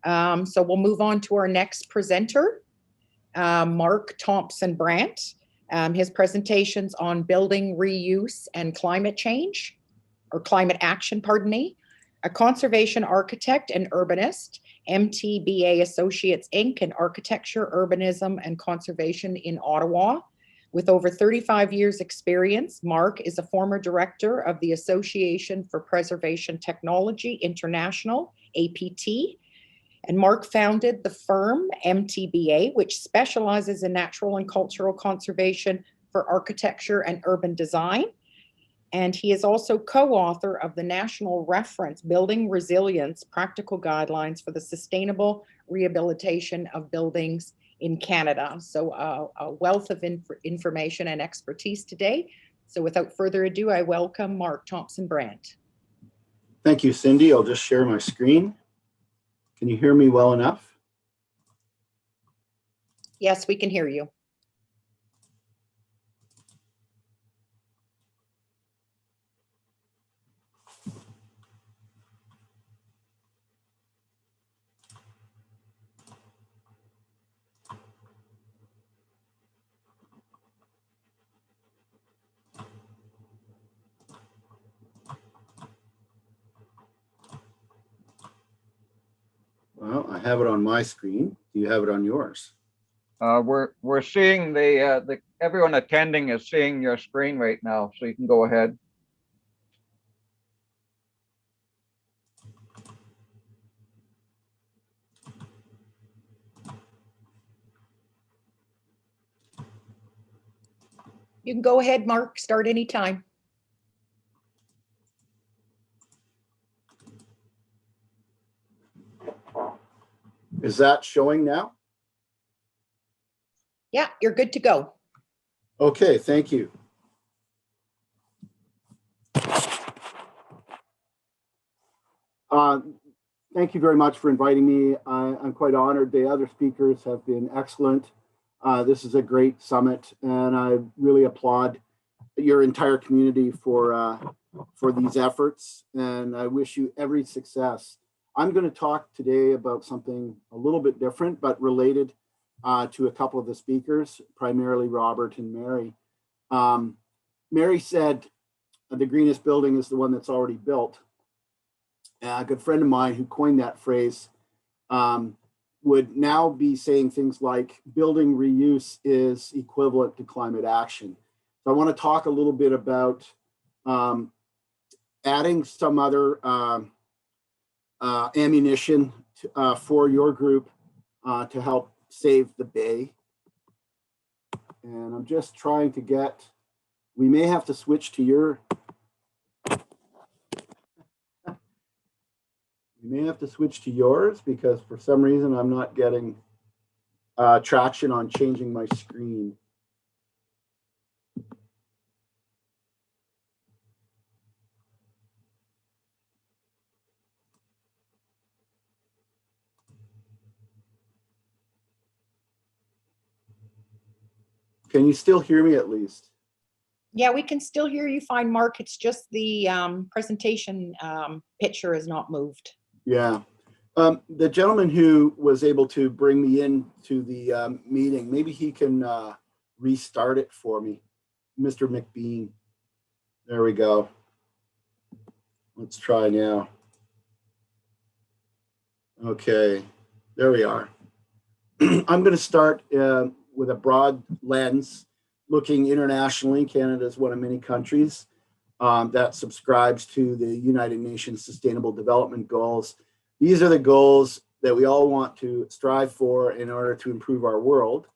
So we'll move on to our next presenter, Mark Thompson Brandt. His presentation's on building reuse and climate change, or climate action, pardon me. A conservation architect and urbanist, MTBA Associates Inc. in architecture, urbanism, and conservation in Ottawa. With over 35 years experience, Mark is a former director of the Association for Preservation Technology International, APT, and Mark founded the firm MTBA, which specializes in natural and cultural conservation for architecture and urban design. And he is also co-author of the National Reference Building Resilience Practical Guidelines for the Sustainable Rehabilitation of Buildings in Canada. So a wealth of information and expertise today. So without further ado, I welcome Mark Thompson Brandt. Thank you, Cindy. I'll just share my screen. Can you hear me well enough? Yes, we can hear you. Well, I have it on my screen. Do you have it on yours? We're seeing everyone attending is seeing your screen right now, so you can go ahead. You can go ahead, Mark. Start anytime. Is that showing now? Yeah, you're good to go. Okay, thank you. Thank you very much for inviting me. I'm quite honored. The other speakers have been excellent. This is a great summit, and I really applaud your entire community for these efforts, and I wish you every success. I'm going to talk today about something a little bit different, but related to a couple of the speakers, primarily Robert and Mary. Mary said the greenest building is the one that's already built. A good friend of mine who coined that phrase would now be saying things like building reuse is equivalent to climate action. So I want to talk a little bit about adding some other ammunition for your group to help save the Bay. And I'm just trying to get, we may have to switch to your, you may have to switch to yours because for some reason I'm not getting traction on changing my screen. Can you still hear me at least? Yeah, we can still hear you fine, Mark. It's just the presentation picture is not moved. Yeah. The gentleman who was able to bring me in to the meeting, maybe he can restart it for me. Mr. McBean. There we go. Let's try now. Okay, there we are. I'm going to start with a broad lens, looking internationally. Canada is one of many countries that subscribes to the United Nations Sustainable Development Goals. These are the goals that we all want to strive for in order to improve our world.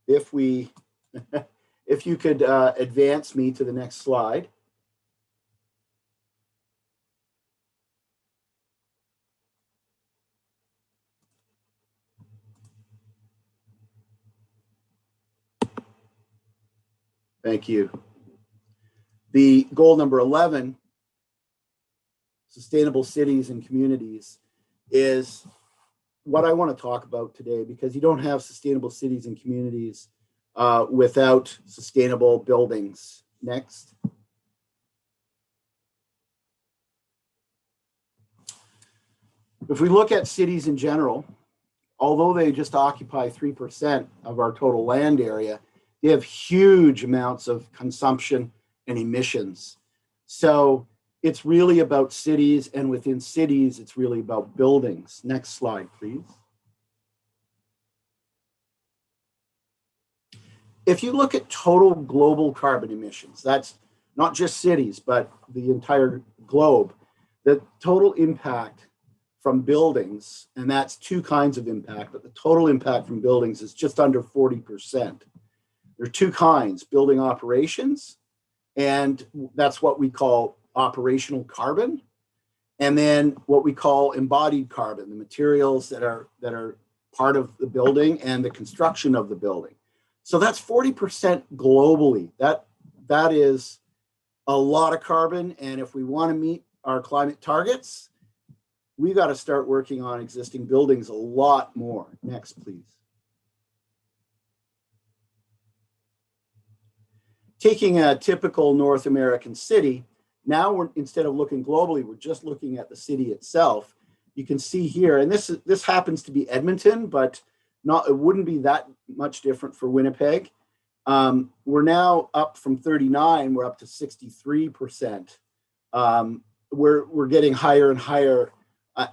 If you could advance me to the next slide. Thank you. The goal number 11, sustainable cities and communities, is what I want to talk about today, because you don't have sustainable cities and communities without sustainable buildings. Next. If we look at cities in general, although they just occupy 3% of our total land area, they have huge amounts of consumption and emissions. So it's really about cities, and within cities, it's really about buildings. Next slide, please. If you look at total global carbon emissions, that's not just cities, but the entire globe, the total impact from buildings, and that's two kinds of impact, but the total impact from buildings is just under 40%. There are two kinds, building operations, and that's what we call operational carbon, and then what we call embodied carbon, the materials that are part of the building and the construction of the building. So that's 40% globally. That is a lot of carbon, and if we want to meet our climate targets, we got to start working on existing buildings a lot more. Next, please. Taking a typical North American city, now we're, instead of looking globally, we're just looking at the city itself. You can see here, and this happens to be Edmonton, but it wouldn't be that much different for Winnipeg. We're now up from 39, we're up to 63%. We're getting higher and higher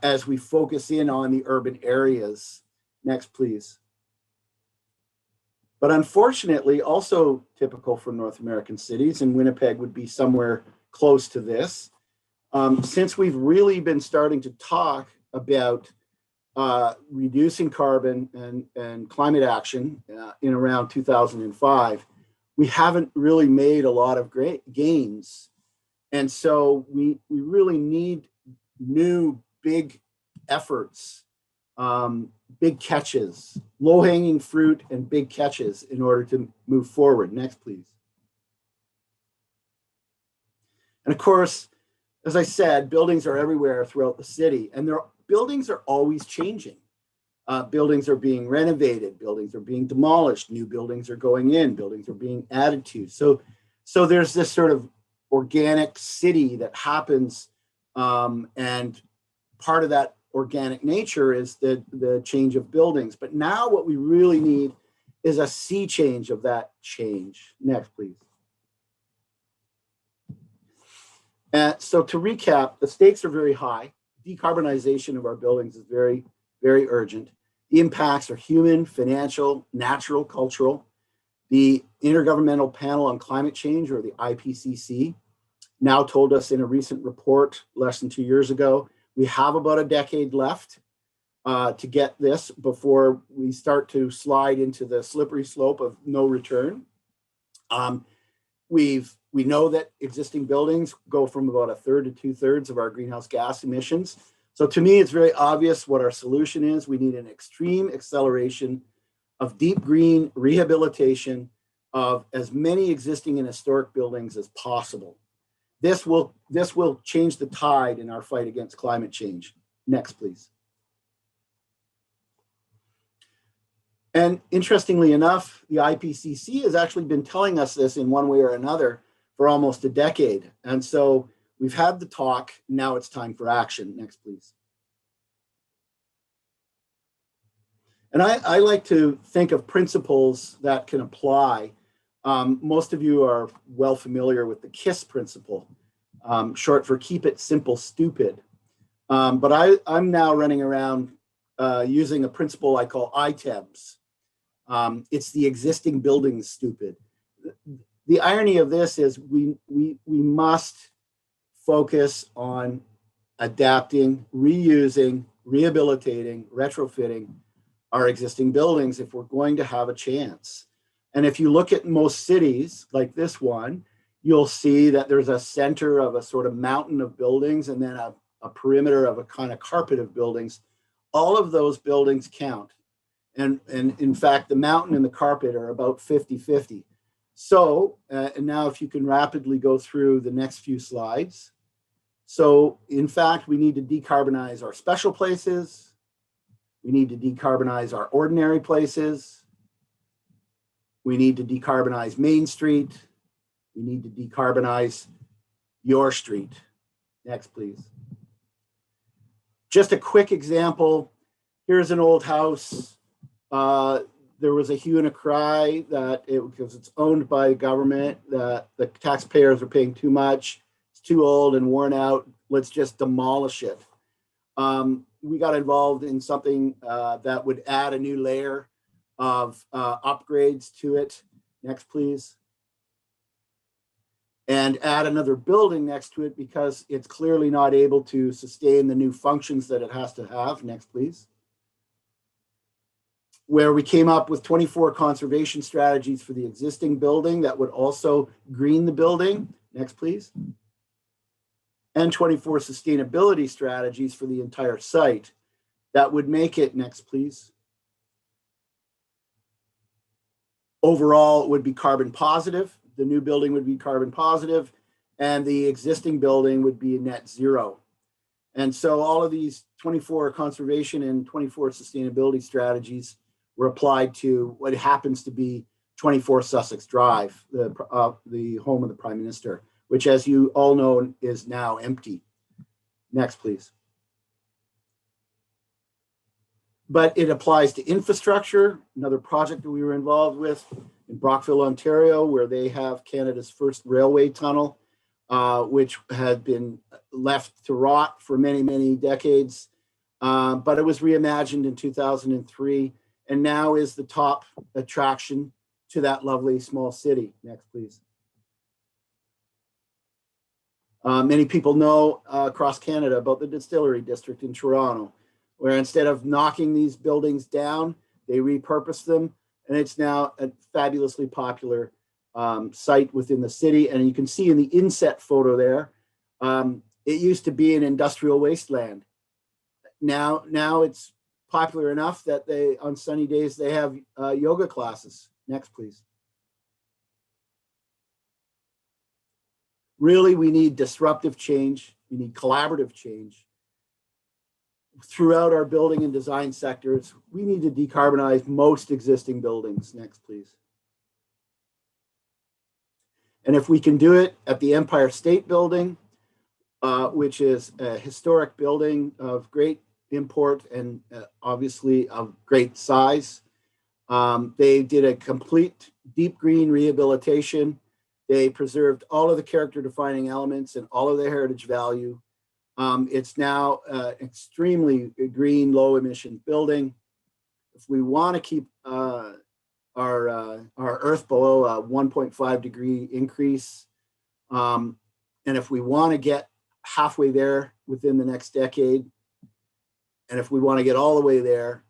as we focus in on the urban areas. Next, please. But unfortunately, also typical for North American cities, and Winnipeg would be somewhere close to this, since we've really been starting to talk about reducing carbon and climate action in around 2005, we haven't really made a lot of great gains. And so we really need new big efforts, big catches, low-hanging fruit and big catches in order to move forward. Next, please. And of course, as I said, buildings are everywhere throughout the city, and buildings are always changing. Buildings are being renovated, buildings are being demolished, new buildings are going in, buildings are being added to. So there's this sort of organic city that happens, and part of that organic nature is the change of buildings. But now what we really need is a sea change of that change. Next, please. So to recap, the stakes are very high. Decarbonization of our buildings is very, very urgent. The impacts are human, financial, natural, cultural. The Intergovernmental Panel on Climate Change, or the IPCC, now told us in a recent report less than 2 years ago, we have about a decade left to get this before we start to slide into the slippery slope of no return. We know that existing buildings go from about 1/3 to 2/3 of our greenhouse gas emissions. So to me, it's very obvious what our solution is. We need an extreme acceleration of deep green rehabilitation of as many existing and historic buildings as possible. This will change the tide in our fight against climate change. Next, please. And interestingly enough, the IPCC has actually been telling us this in one way or another for almost a decade. And so we've had the talk, now it's time for action. Next, please. And I like to think of principles that can apply. Most of you are well familiar with the KISS principle, short for keep it simple, stupid. But I'm now running around using a principle I call ITEBS. It's the existing buildings stupid. The irony of this is we must focus on adapting, reusing, rehabilitating, retrofitting our existing buildings if we're going to have a chance. And if you look at most cities like this one, you'll see that there's a center of a sort of mountain of buildings and then a perimeter of a kind of carpet of buildings. All of those buildings count. And in fact, the mountain and the carpet are about 50-50. So, and now if you can rapidly go through the next few slides. So in fact, we need to decarbonize our special places. We need to decarbonize our ordinary places. We need to decarbonize Main Street. We need to decarbonize your street. Next, please. Just a quick example. Here's an old house. There was a hue and a cry that because it's owned by the government, that the taxpayers are paying too much. It's too old and worn out. Let's just demolish it. We got involved in something that would add a new layer of upgrades to it. Next, please. And add another building next to it because it's clearly not able to sustain the new functions that it has to have. Next, please. Where we came up with 24 conservation strategies for the existing building that would also green the building. Next, please. And 24 sustainability strategies for the entire site that would make it, next, please. Overall, it would be carbon positive. The new building would be carbon positive, and the existing building would be net zero. And so all of these 24 conservation and 24 sustainability strategies were applied to what happens to be 24 Sussex Drive, the home of the Prime Minister, which, as you all know, is now empty. Next, please. But it applies to infrastructure, another project that we were involved with in Brockville, Ontario, where they have Canada's first railway tunnel, which had been left to rot for many, many decades. But it was reimagined in 2003 and now is the top attraction to that lovely small city. Next, please. Many people know across Canada about the Distillery District in Toronto, where instead of knocking these buildings down, they repurpose them. And it's now a fabulously popular site within the city. And you can see in the inset photo there, it used to be an industrial wasteland. Now it's popular enough that on sunny days, they have yoga classes. Next, please. Really, we need disruptive change. We need collaborative change. Throughout our building and design sectors, we need to decarbonize most existing buildings. Next, please. And if we can do it at the Empire State Building, which is a historic building of great import and obviously of great size, they did a complete deep green rehabilitation. They preserved all of the character defining elements and all of the heritage value. It's now extremely green, low emission building. If we want to keep our Earth below a 1.5 degree increase, and if we want to get halfway there within the next decade, and if we want to get all the way there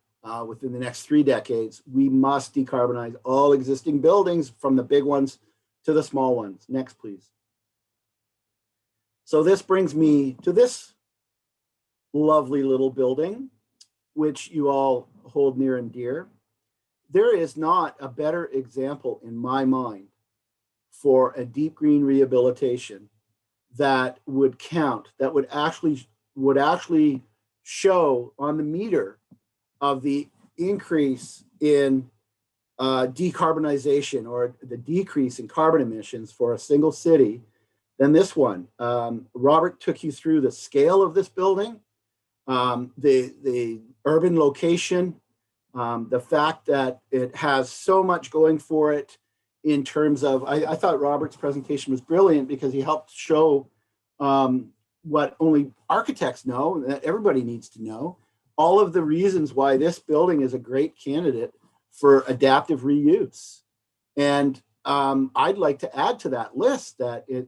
within the next 3 decades, we must decarbonize all existing buildings from the big ones to the small ones. Next, please. So this brings me to this lovely little building, which you all hold near and dear. There is not a better example in my mind for a deep green rehabilitation that would count, that would actually show on the meter of the increase in decarbonization or the decrease in carbon emissions for a single city than this one. Robert took you through the scale of this building, the urban location, the fact that it has so much going for it in terms of, I thought Robert's presentation was brilliant because he helped show what only architects know, and that everybody needs to know, all of the reasons why this building is a great candidate for adaptive reuse. And I'd like to add to that list that it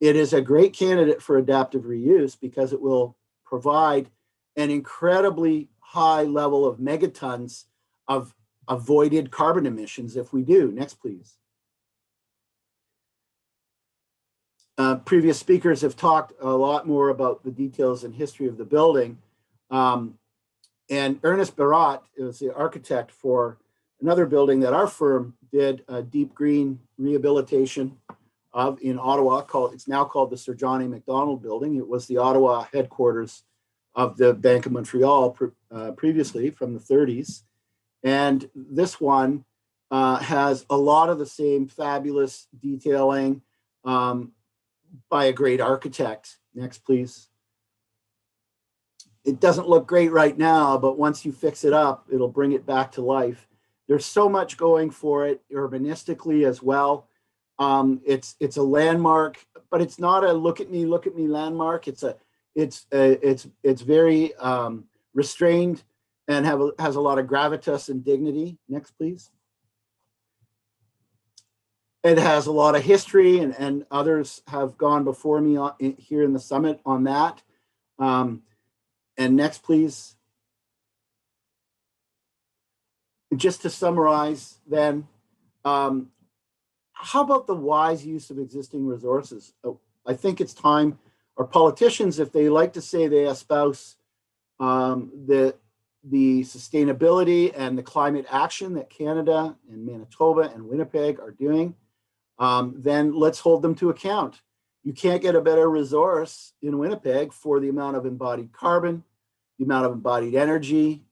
is a great candidate for adaptive reuse because it will provide an incredibly high level of megatons of avoided carbon emissions if we do. Next, please. Previous speakers have talked a lot more about the details and history of the building. And Ernest Barat is the architect for another building that our firm did a deep green rehabilitation of in Ottawa. It's now called the Sir John A. Macdonald Building. It was the Ottawa headquarters of the Bank of Montreal previously from the 30s. And this one has a lot of the same fabulous detailing by a great architect. Next, please. it doesn't look great right now, but once you fix it up, it'll bring it back to life. There's so much going for it urbanistically as well. It's a landmark, but it's not a look at me landmark. It's very restrained and has a lot of gravitas and dignity. Next, please. It has a lot of history, and others have gone before me here in the summit on that. And next, please. Just to summarize then, how about the wise use of existing resources? I think it's time our politicians, if they like to say they espouse the sustainability and the climate action that Canada and Manitoba and Winnipeg are doing, then let's hold them to account. You can't get a better resource in Winnipeg for the amount of embodied carbon, the amount of embodied energy.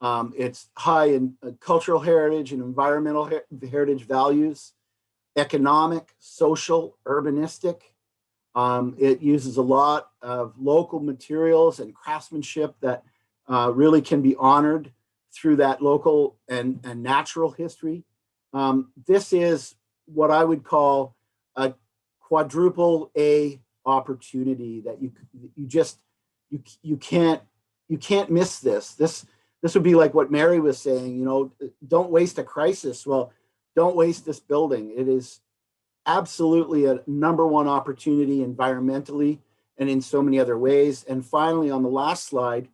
It's high in cultural heritage and environmental heritage values, economic, social, urbanistic. It uses a lot of local materials and craftsmanship that really can be honored through that local and natural history. This is what I would call a quadruple A opportunity that you can't miss this. This would be like what Mary was saying, don't waste a crisis. Well, don't waste this building. It is absolutely a number one opportunity environmentally and in so many other ways. And finally, on the last slide,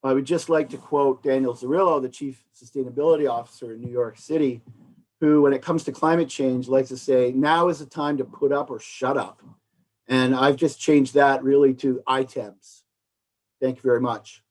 I would just like to quote Daniel Zarillo, the Chief Sustainability Officer in New York City, who, when it comes to climate change, likes to say, now is the time to put up or shut up. And I've just changed that really to items. Thank you very much.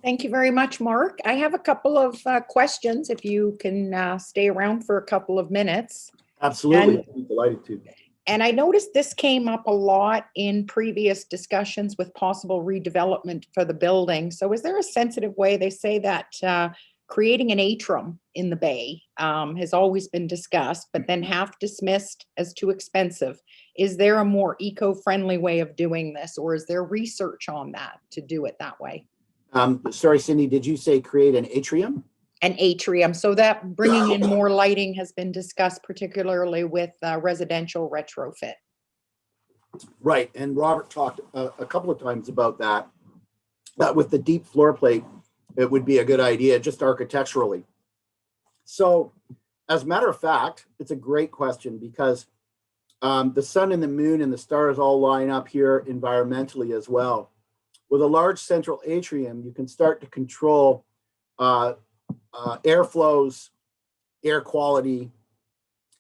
Thank you very much, Mark. I have a couple of questions if you can stay around for a couple of minutes. Absolutely, I'm delighted to. And I noticed this came up a lot in previous discussions with possible redevelopment for the building. So is there a sensitive way? They say that creating an atrium in the bay has always been discussed, but then half dismissed as too expensive. Is there a more eco-friendly way of doing this, or is there research on that to do it that way? Sorry, Cindy, did you say create an atrium? An atrium. So that bringing in more lighting has been discussed, particularly with residential retrofit. Right, and Robert talked a couple of times about that. That with the deep floor plate, it would be a good idea just architecturally. So as a matter of fact, it's a great question because the sun and the moon and the stars all line up here environmentally as well. With a large central atrium, you can start to control airflows, air quality,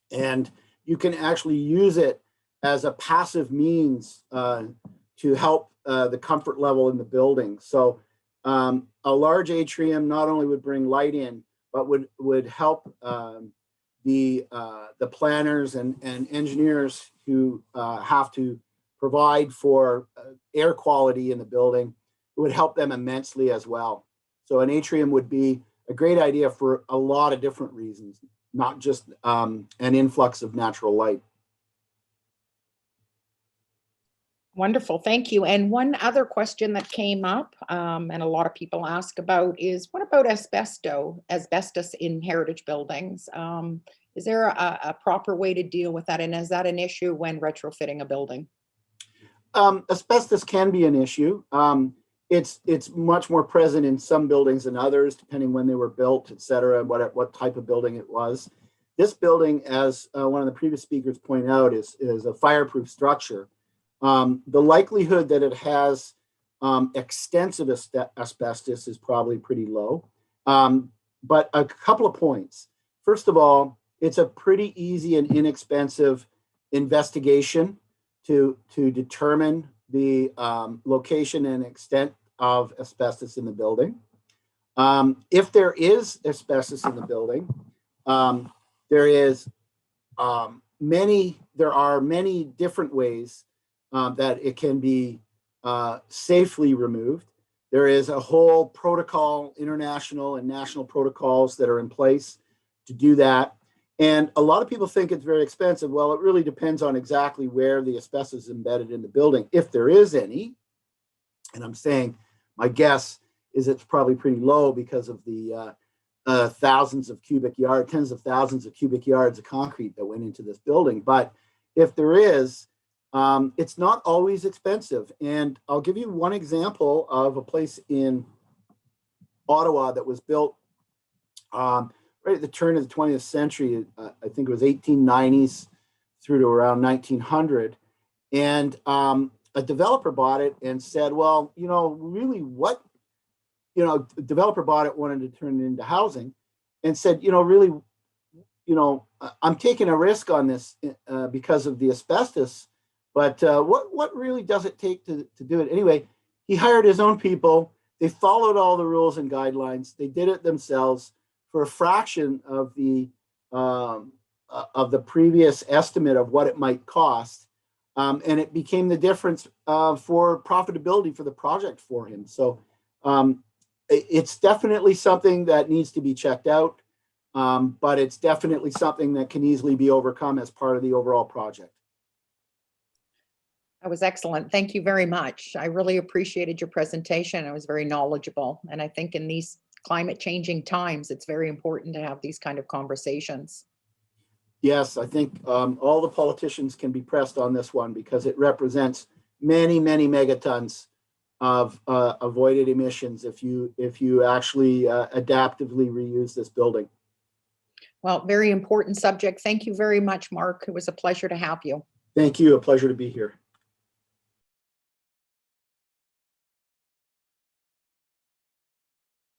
and you can actually use it as a passive means to help the comfort level in the building. So a large atrium not only would bring light in, but would help the planners and engineers who have to provide for air quality in the building. It would help them immensely as well. So an atrium would be a great idea for a lot of different reasons, not just an influx of natural light. Wonderful, thank you. And one other question that came up, and a lot of people ask about, is what about asbestos in heritage buildings? Is there a proper way to deal with that? And is that an issue when retrofitting a building? Asbestos can be an issue. It's much more present in some buildings than others, depending when they were built, et cetera, what type of building it was. This building, as one of the previous speakers pointed out, is a fireproof structure. The likelihood that it has extensive asbestos is probably pretty low. But a couple of points. First of all, it's a pretty easy and inexpensive investigation to determine the location and extent of asbestos in the building. If there is asbestos in the building, there are many different ways that it can be safely removed. There is a whole protocol, international and national protocols that are in place to do that. And a lot of people think it's very expensive. Well, it really depends on exactly where the asbestos is embedded in the building, if there is any. And I'm saying my guess is it's probably pretty low because of the thousands of cubic yards, tens of thousands of cubic yards of concrete that went into this building. But if there is, it's not always expensive. And I'll give you one example of a place in Ottawa that was built right at the turn of the 20th century. I think it was 1890s through to around 1900. And a developer bought it and said, well, really what, the developer bought it, wanted to turn it into housing, and said, really, I'm taking a risk on this because of the asbestos, but what really does it take to do it? Anyway, he hired his own people. They followed all the rules and guidelines. They did it themselves for a fraction of the previous estimate of what it might cost. And it became the difference for profitability for the project for him. So it's definitely something that needs to be checked out, but it's definitely something that can easily be overcome as part of the overall project. That was excellent. Thank you very much. I really appreciated your presentation. It was very knowledgeable. And I think in these climate changing times, it's very important to have these kind of conversations. Yes, I think all the politicians can be pressed on this one because it represents many, many megatons of avoided emissions if you actually adaptively reuse this building. Well, very important subject. Thank you very much, Mark. It was a pleasure to have you. Thank you. A pleasure to be here.